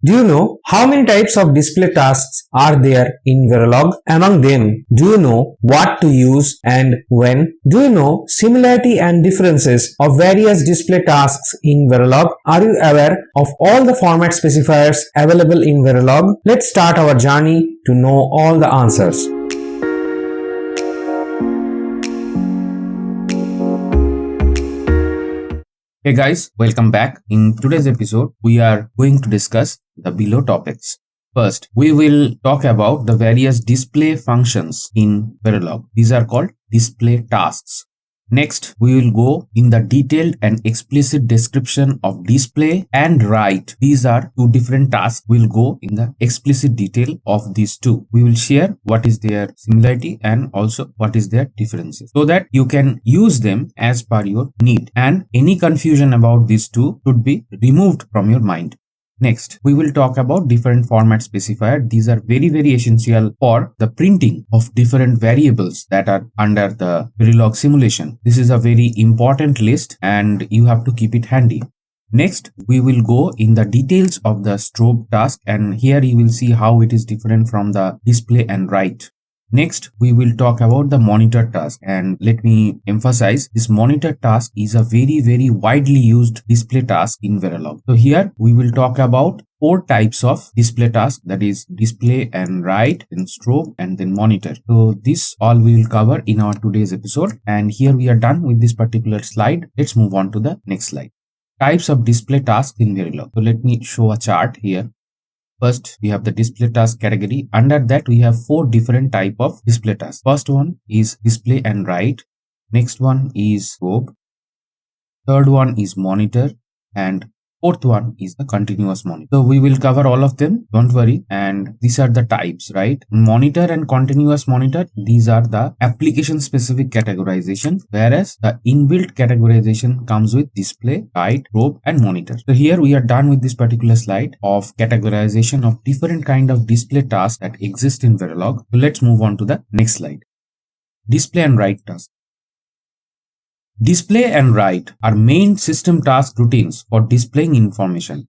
Do you know how many types of display tasks are there in Verilog? Among them, do you know what to use and when? Do you know similarity and differences of various display tasks in Verilog? Are you aware of all the format specifiers available in Verilog? Let's start our journey to know all the answers. Hey guys, welcome back. In today's episode, we are going to discuss the below topics. First, we will talk about the various display functions in Verilog. These are called display tasks. Next, we will go in the detailed and explicit description of display and write. These are two different tasks. We'll go in the explicit detail of these two. We will share what is their similarity and also what is their differences so that you can use them as per your need, and any confusion about these two should be removed from your mind. Next, we will talk about different format specifiers. These are very essential for the printing of different variables that are under the Verilog simulation. This is a very important list and you have to keep it handy. Next, we will go in the details of the Strobe Task, and here you will see how it is different from the display and write. Next, we will talk about the monitor task, and let me emphasize this monitor task is a very widely used display task in Verilog. So here we will talk about 4 types of display task, that is display and write, then strobe and then monitor. So this all we will cover in our today's episode, and here we are done with this particular slide. Let's move on to the next slide. Types of display tasks in Verilog. So let me show a chart here. First, we have the display task category. Under that, we have 4 different type of display tasks. First one is display and write. Next one is strobe. Third one is monitor. And fourth one is the continuous monitor. So we will cover all of them, don't worry. And these are the types, right? Monitor and continuous monitor, these are the application specific categorization, whereas the inbuilt categorization comes with display, write, strobe and monitor. So here we are done with this particular slide of categorization of different kind of display tasks that exist in Verilog. So let's move on to the next slide. Display and write task. Display and write are main system task routines for displaying information.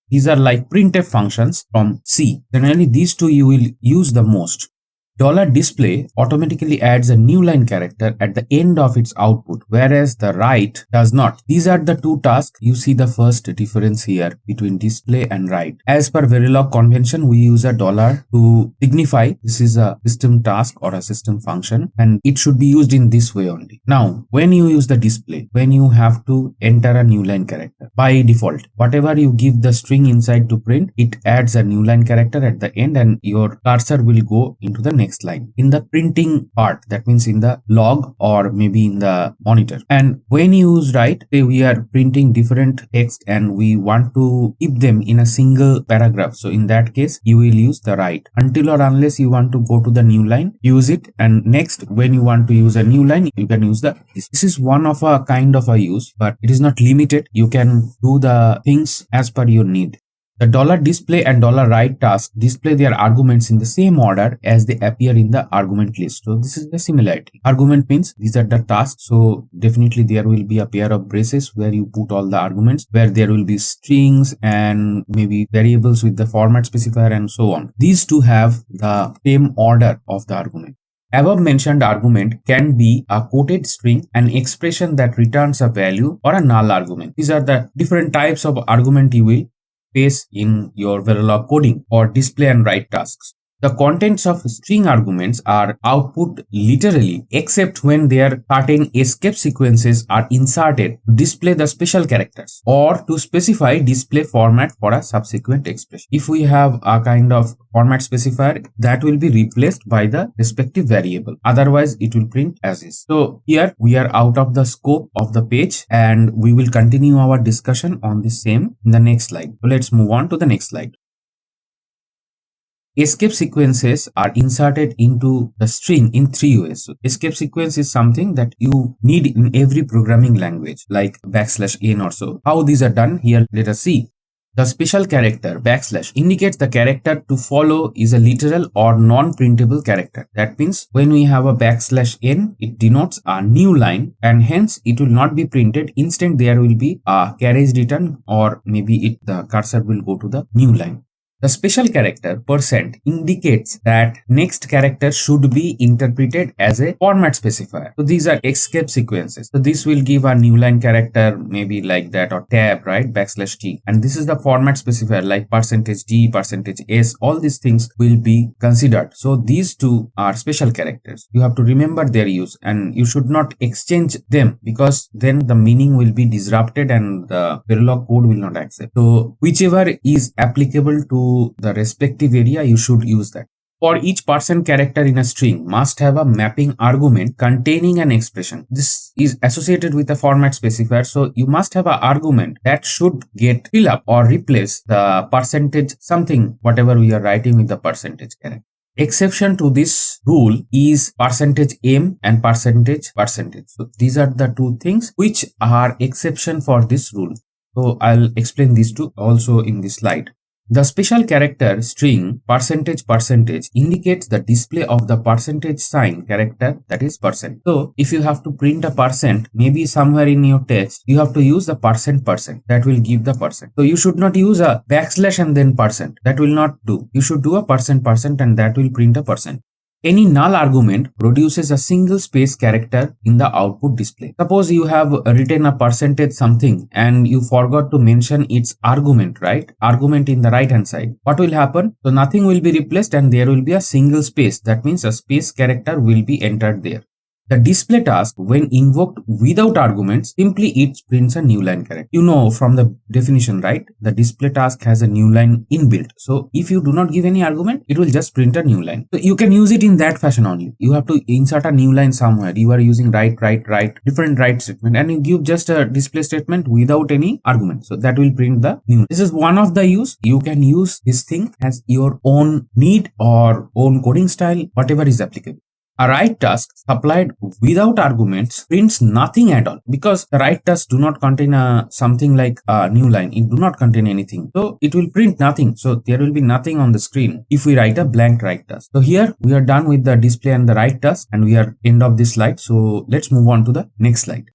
These are like printf functions from C. Generally, these two you will use the most. $display automatically adds a new line character at the end of its output, whereas the write does not. These are the two tasks. You see the first difference here between display and write. As per Verilog convention, we use a dollar to signify this is a system task or a system function, and it should be used in this way only. Now, when you use the display, when you have to enter a new line character, by default, whatever you give the string inside to print, it adds a new line character at the end and your cursor will go into the next line in the printing part, that means in the log or maybe in the monitor. And when you use write, say we are printing different text and we want to keep them in a single paragraph, so in that case you will use the write. Until or unless you want to go to the new line, use it, and next when you want to use a new line, you can use the this is one of a kind of a use, but it is not limited. You can do the things as per your need. The $display and $write task display their arguments in the same order as they appear in the argument list. So this is the similarity. Argument means these are the tasks. So definitely there will be a pair of braces where you put all the arguments, where there will be strings and maybe variables with the format specifier and so on. These two have the same order of the argument. Above mentioned argument can be a quoted string, an expression that returns a value, or a null argument. These are the different types of argument you will face in your Verilog coding or display and write tasks. The contents of string arguments are output literally, except when their certain escape sequences are inserted to display the special characters or to specify display format for a subsequent expression. If we have a kind of format specifier, that will be replaced by the respective variable. Otherwise, it will print as is. So here we are out of the scope of the page and we will continue our discussion on the same in the next slide. So let's move on to the next slide. Escape sequences are inserted into the string in 3 ways. So escape sequence is something that you need in every programming language like \n or so. How these are done here, let us see. The special character / indicates the character to follow is a literal or non-printable character. That means when we have a \n, it denotes a new line and hence it will not be printed. Instead, there will be a carriage return or maybe the cursor will go to the new line. The special character % indicates that next character should be interpreted as a format specifier. So these are escape sequences. So this will give a new line character, maybe like that, or tab, right? \t. And this is the format specifier like %d, %s. All these things will be considered. So these two are special characters. You have to remember their use and you should not exchange them, because then the meaning will be disrupted and the Verilog code will not accept. So whichever is applicable to the respective area, you should use that. For each % character in a string must have a mapping argument containing an expression. This is associated with a format specifier. So you must have an argument that should get fill up or replace the % something, whatever we are writing with the % character. Exception to this rule is %m and %. So these are the two things which are exception for this rule. So I'll explain these two also in this slide. The special character string % indicates the display of the % sign character, that is %. So if you have to print a %, maybe somewhere in your text, you have to use the %. That will give the %. So you should not use a \/ and then %. That will not do. You should do a %, and that will print a %. Any null argument produces a single space character in the output display. Suppose you have written a % something and you forgot to mention its argument, right? Argument in the right hand side. What will happen? So nothing will be replaced and there will be a single space. That means a space character will be entered there. The display task, when invoked without arguments, simply it prints a new line character. You know from the definition, right? The display task has a new line inbuilt. So if you do not give any argument, it will just print a new line. So you can use it in that fashion only. You have to insert a new line somewhere. You are using write, different write statement, and you give just a display statement without any argument. So that will print the new. This is one of the use. You can use this thing as your own need or own coding style, whatever is applicable. A write task supplied without arguments prints nothing at all, because the write tasks do not contain something like a new line. It do not contain anything. So it will print nothing. So there will be nothing on the screen if we write a blank write task. So here we are done with the display and the write task, and we are end of this slide. So let's move on to the next slide.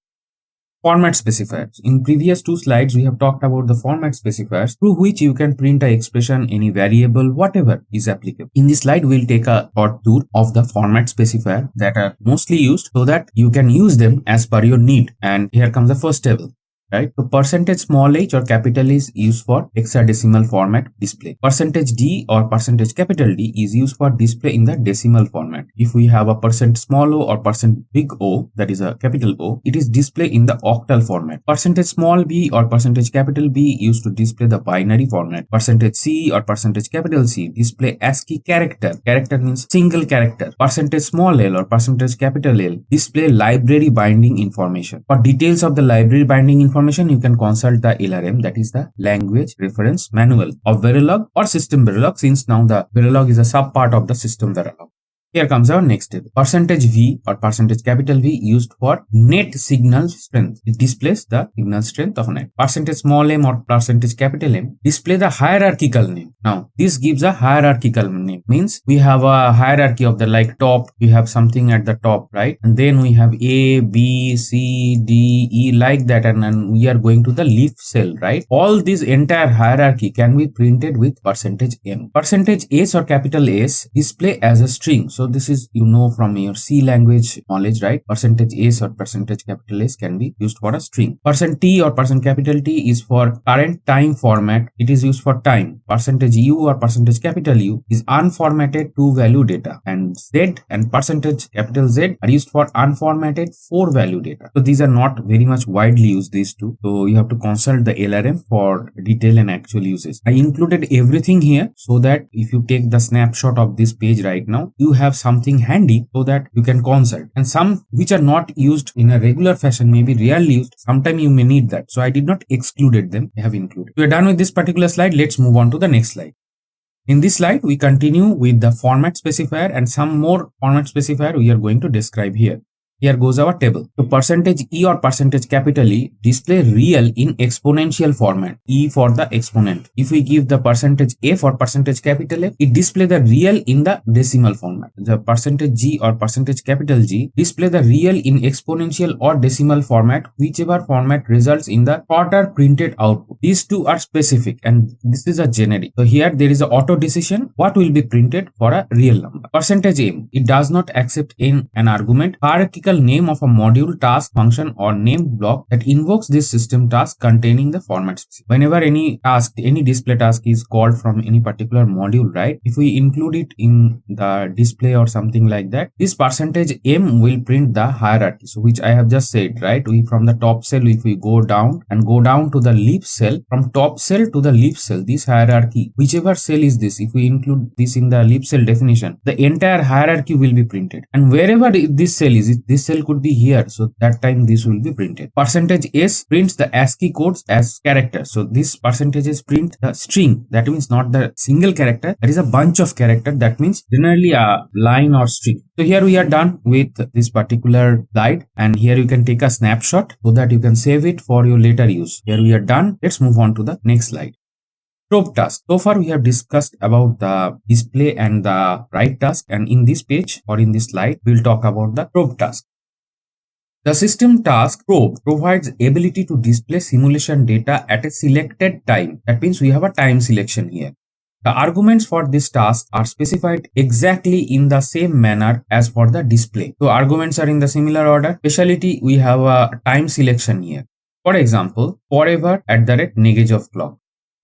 Format specifiers. In previous two slides, we have talked about the format specifiers through which you can print an expression, any variable, whatever is applicable. In this slide, we'll take a short tour of the format specifier that are mostly used so that you can use them as per your need. And here comes the first table. Right? So %h or capital is used for hexadecimal format display. %d or %D is used for display in the decimal format. If we have a %o or %big O, that is a capital O, it is display in the octal format. %b or %B used to display the binary format. %c or %C display ASCII character. Character means single character. %l or %L display library binding information. For details of the library binding information, you can consult the LRM, that is the Language Reference Manual of Verilog or System Verilog, since now the Verilog is a sub part of the System Verilog. Here comes our next table. %V or %V used for net signal strength. It displays the signal strength of net. %m or %M display the hierarchical name. Now, this gives a hierarchical name. Means we have a hierarchy of the like top. We have something at the top, right? And then we have A, B, C, D, E like that. And then we are going to the leaf cell, right? All this entire hierarchy can be printed with %M. %S or capital S display as a string. So this is, you know, from your C language knowledge, right? %S or %S can be used for a string. %T or %T is for current time format. It is used for time. %U or %U is unformatted 2-value data. And Z and %Z are used for unformatted 4-value data. So these are not very much widely used, these two. So you have to consult the LRM for detail and actual uses. I included everything here so that if you take the snapshot of this page right now, you have something handy so that you can consult. And some which are not used in a regular fashion, maybe rarely used, sometime you may need that. So I did not excluded them, I have included. We are done with this particular slide. Let's move on to the next slide. In this slide, we continue with the format specifier and some more format specifier we are going to describe here. Here goes our table. So percentage E or percentage capital E display real in exponential format. E for the exponent. If we give the percentage F or percentage capital F, it display the real in the decimal format. The percentage G or percentage capital G display the real in exponential or decimal format, whichever format results in the shorter printed output. These two are specific and this is a generic. So here there is a auto decision what will be printed for a real number. Percentage M, it does not accept in an argument hierarchical name of a module, task, function or named block that invokes this system task containing the format specific. Whenever any task, any display task is called from any particular module, right? If we include it in the display or something like that, this percentage M will print the hierarchy. So which I have just said, right? We from the top cell, if we go down to the leaf cell, from top cell to the leaf cell, this hierarchy, whichever cell is this, if we include this in the leaf cell definition, the entire hierarchy will be printed. And wherever this cell is, this cell could be here, so that time this will be printed. Percentage S prints the ASCII codes as characters. So this percentages print the string. That means not the single character. That is a bunch of character. That means generally a line or string. So here we are done with this particular slide, and here you can take a snapshot so that you can save it for your later use. Here we are done. Let's move on to the next slide. Strobe task. So far we have discussed about the display and the write task, and in this page or in this slide we will talk about the strobe task. The system task strobe provides ability to display simulation data at a selected time. That means we have a time selection here. The arguments for this task are specified exactly in the same manner as for the display. So arguments are in the similar order. Specialty, we have a time selection here. For example, forever @ of clock.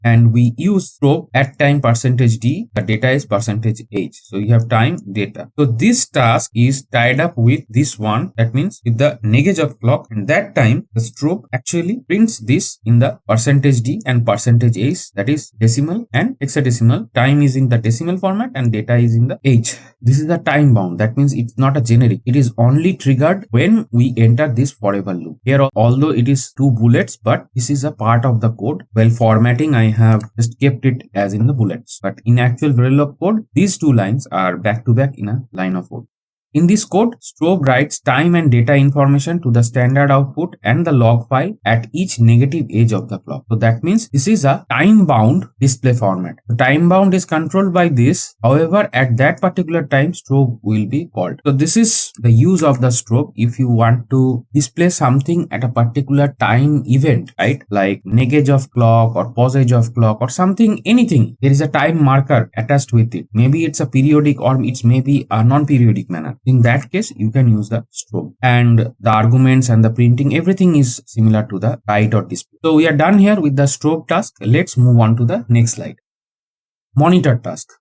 And we use strobe at time %d, the data is %h. So you have time data. So this task is tied up with this one, that means with the of clock, and that time the strobe actually prints this in the %d and %h, that is decimal and hexadecimal. Time is in the decimal format and data is in the h. This is the time bound, that means it's not a generic. It is only triggered when we enter this forever loop. Here although it is 2 bullets, but this is a part of the code. While formatting, I have just kept it as in the bullets, but in actual Verilog code, these 2 lines are back to back in a line of code. In this code, strobe writes time and data information to the standard output and the log file at each negative edge of the clock. So that means this is a time-bound display format. The time-bound is controlled by this. However, at that particular time, strobe will be called. So this is the use of the strobe if you want to display something at a particular time event, right? Like negage of clock or pausage of clock or something, anything. There is a time marker attached with it. Maybe it's a periodic or it's maybe a non-periodic manner. In that case, you can use the strobe, and the arguments and the printing, everything is similar to the write or display. So we are done here with the strobe task. Let's move on to the next slide. Monitor task.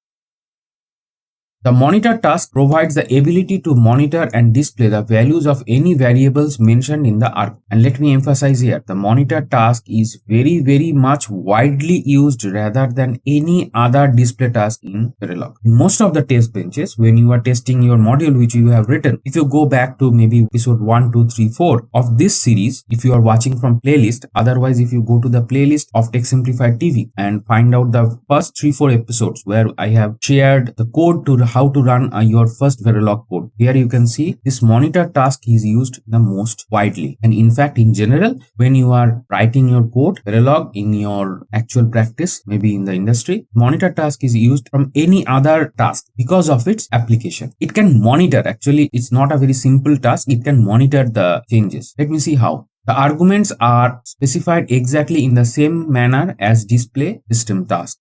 The monitor task provides the ability to monitor and display the values of any variables mentioned in the argument. And let me emphasize here, the monitor task is very much widely used rather than any other display task in Verilog. In most of the test benches, when you are testing your module which you have written, if you go back to maybe episode 1, 2, 3, 4 of this series, if you are watching from playlist, otherwise if you go to the playlist of TechSimplifiedTV and find out the first 3-4 episodes where I have shared the code to how to run your first Verilog code. Here you can see this monitor task is used the most widely. And in fact, in general, when you are writing your code, Verilog in your actual practice, maybe in the industry, monitor task is used from any other task because of its application. It can monitor, actually, it's not a very simple task. It can monitor the changes. Let me see how. The arguments are specified exactly in the same manner as display system task.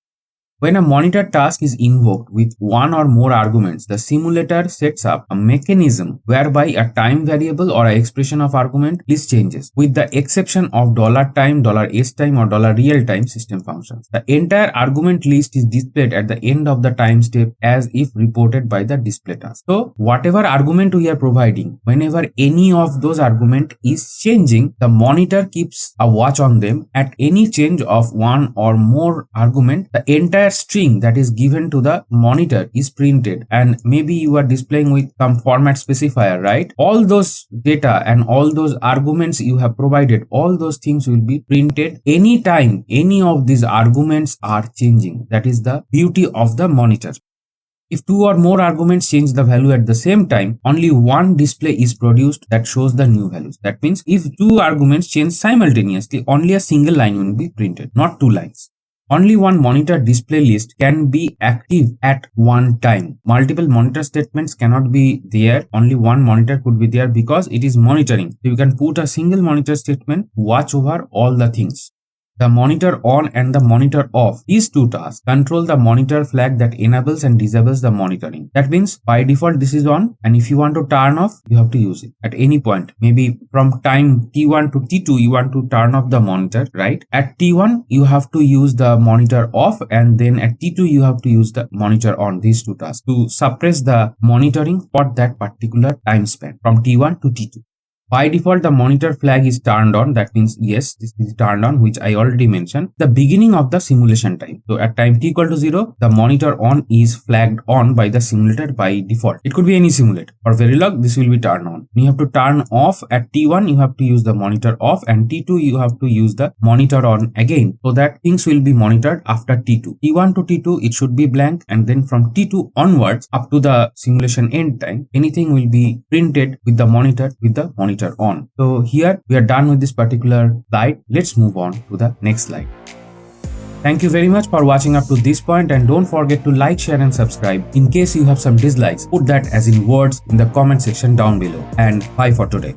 When a monitor task is invoked with one or more arguments, the simulator sets up a mechanism whereby a time variable or an expression of argument list changes, with the exception of $time, $s-time or $real-time system functions. The entire argument list is displayed at the end of the time step as if reported by the display task. So, whatever argument we are providing, whenever any of those argument is changing, the monitor keeps a watch on them. At any change of one or more argument, the entire string that is given to the monitor is printed, and maybe you are displaying with some format specifier, right? All those data and all those arguments you have provided, all those things will be printed anytime any of these arguments are changing. That is the beauty of the monitor. If two or more arguments change the value at the same time, only one display is produced that shows the new values. That means if two arguments change simultaneously, only a single line will be printed, not two lines. Only one monitor display list can be active at one time. Multiple monitor statements cannot be there. Only one monitor could be there because it is monitoring. So you can put a single monitor statement, watch over all the things. The monitor on and the monitor off, these two tasks control the monitor flag that enables and disables the monitoring. That means by default this is on, and if you want to turn off, you have to use it at any point. Maybe from time T1 to T2 you want to turn off the monitor, right? At T1 you have to use the monitor off, and then at T2 you have to use the monitor on. These two tasks to suppress the monitoring for that particular time span from T1 to T2. By default, the monitor flag is turned on. That means yes, this is turned on, which I already mentioned. The beginning of the simulation time. So at time t equal to 0, the monitor on is flagged on by the simulator by default. It could be any simulator. For Verilog, this will be turned on. You have to turn off at T1, you have to use the monitor off, and T2 you have to use the monitor on again, so that things will be monitored after T2. T1 to T2 it should be blank, and then from T2 onwards up to the simulation end time, anything will be printed with the monitor on. So here we are done with this particular slide. Let's move on to the next slide. Thank you very much for watching up to this point, and don't forget to like, share and subscribe. In case you have some dislikes, put that as in words in the comment section down below. And bye for today.